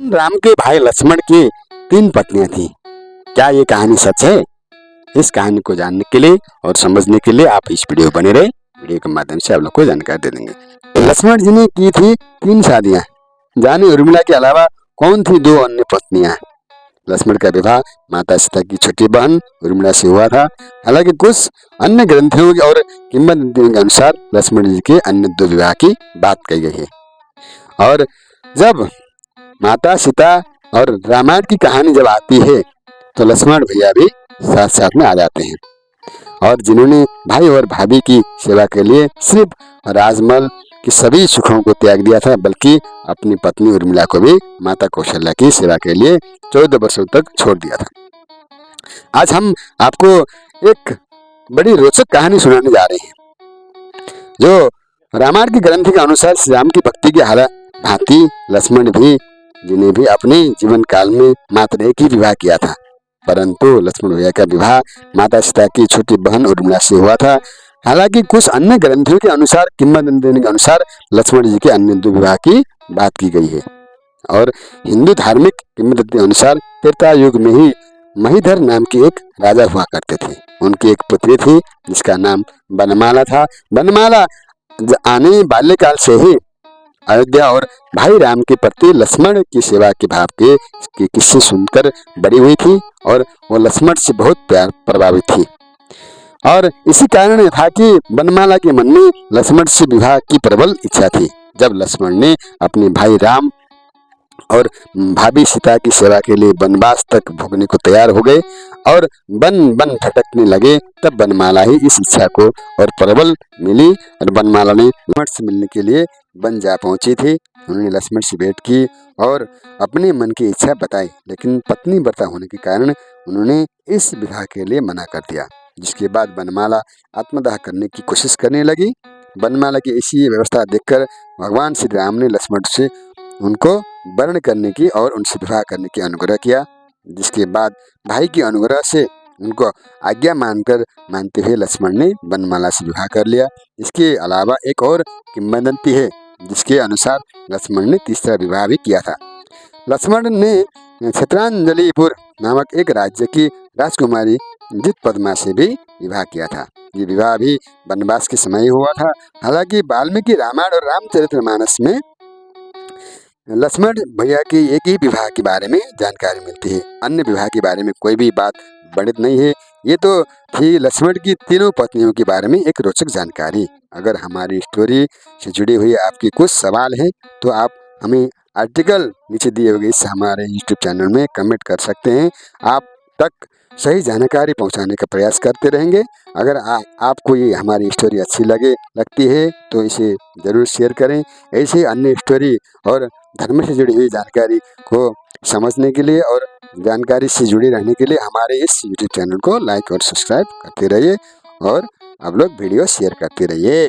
राम के भाई लक्ष्मण की 3 पत्नियां थीं। क्या ये कहानी सच है? इस कहानी को जानने के लिए और समझने के लिए आप इस वीडियो बने रहे। वीडियो के माध्यम से आप लोग को जानकारी दे देंगे। लक्ष्मण जी ने की थी 3 शादियां। जाने उर्मिला के अलावा कौन थी 2 अन्य पत्नियां? लक्ष्मण का विवाह माता सीता की छोटी बहन उर्मिला से हुआ था। हालांकि कुछ अन्य ग्रंथों और किंवदंतियों के अनुसार लक्ष्मण जी के अन्य 2 विवाह की बात कही गई है। और जब माता सीता और रामायण की कहानी जब आती है तो लक्ष्मण भैया भी साथ साथ में आ जाते हैं, और जिन्होंने भाई और भाभी की सेवा के लिए सिर्फ राजमहल के सभी सुखों को त्याग दिया था, बल्कि अपनी पत्नी उर्मिला को भी माता कौशल्या की सेवा के लिए 14 वर्षों तक छोड़ दिया था। आज हम आपको एक बड़ी रोचक कहानी सुनाने जा रहे हैं, जो रामायण के ग्रंथ के अनुसार श्री राम की भक्ति की हालत भांति लक्ष्मण भी जिन्हें भी अपने जीवन काल में मात्र एक ही विवाह किया था, परंतु लक्ष्मण भैया का विवाह माता सीता की छोटी बहन उर्मिला से हुआ था। हालांकि कुछ अन्य ग्रंथों के अनुसार किंवदंतियों के अनुसार लक्ष्मण जी के अन्य 2 विवाह की बात की गई है। और हिंदू धार्मिक किंवदंती अनुसार त्रेता युग में ही महीधर नाम की एक राजा हुआ करते थे। उनकी एक पुत्री थी जिसका नाम बनमाला था। बनमाला आने बाल्यकाल से ही अयोध्या और भाई राम के प्रति लक्ष्मण की सेवा के भाव के किस्से सुनकर बड़ी हुई थी, और वो लक्ष्मण से बहुत प्यार प्रभावित थी। और इसी कारण यह था कि बनमाला के मन में लक्ष्मण से विवाह की प्रबल इच्छा थी। जब लक्ष्मण ने अपने भाई राम और भाभी सीता की सेवा के लिए वनवास तक भोगने को तैयार हो गए और वन वन भटकने लगे, तब बनमाला ही इस इच्छा को और प्रबल मिली, और बनमाला ने लक्ष्मण से मिलने के लिए वन जा पहुंची थी। उन्होंने लक्ष्मण से भेंट की और अपने मन की इच्छा बताई, लेकिन पत्नी व्रता होने के कारण उन्होंने इस विवाह के लिए मना कर दिया। जिसके बाद बनमाला आत्मदाह करने की कोशिश करने लगी। बनमाला की ऐसी व्यवस्था देखकर भगवान श्री राम ने लक्ष्मण से उनको वर्ण करने की और उनसे विवाह करने की अनुग्रह किया। जिसके बाद भाई की अनुग्रह से उनको आज्ञा मानते हुए लक्ष्मण ने बनमाला से विवाह कर लिया। इसके अलावा एक और किंवदंती है जिसके अनुसार लक्ष्मण ने तीसरा विवाह भी किया था। लक्ष्मण ने क्षेत्रांजलिपुर नामक एक राज्य की राजकुमारी जितपद्मा से भी विवाह किया था। ये विवाह भी वनवास के समय हुआ था। हालांकि वाल्मीकि रामायण और रामचरितमानस में लक्ष्मण भैया की एक ही विवाह के बारे में जानकारी मिलती है, अन्य विवाह के बारे में कोई भी बात वर्णित नहीं है। ये तो थी लक्ष्मण की 3 पत्नियों के बारे में एक रोचक जानकारी। अगर हमारी स्टोरी से जुड़ी हुई आपकी कुछ सवाल है तो आप हमें आर्टिकल नीचे दिए हुए इस हमारे यूट्यूब चैनल में कमेंट कर सकते हैं। आप तक सही जानकारी पहुंचाने का प्रयास करते रहेंगे। अगर आपको ये हमारी स्टोरी अच्छी लगती है तो इसे ज़रूर शेयर करें। ऐसे अन्य स्टोरी और धर्म से जुड़ी हुई जानकारी को समझने के लिए और जानकारी से जुड़े रहने के लिए हमारे इस यूट्यूब चैनल को लाइक और सब्सक्राइब करते रहिए, और आप लोग वीडियो शेयर करते रहिए।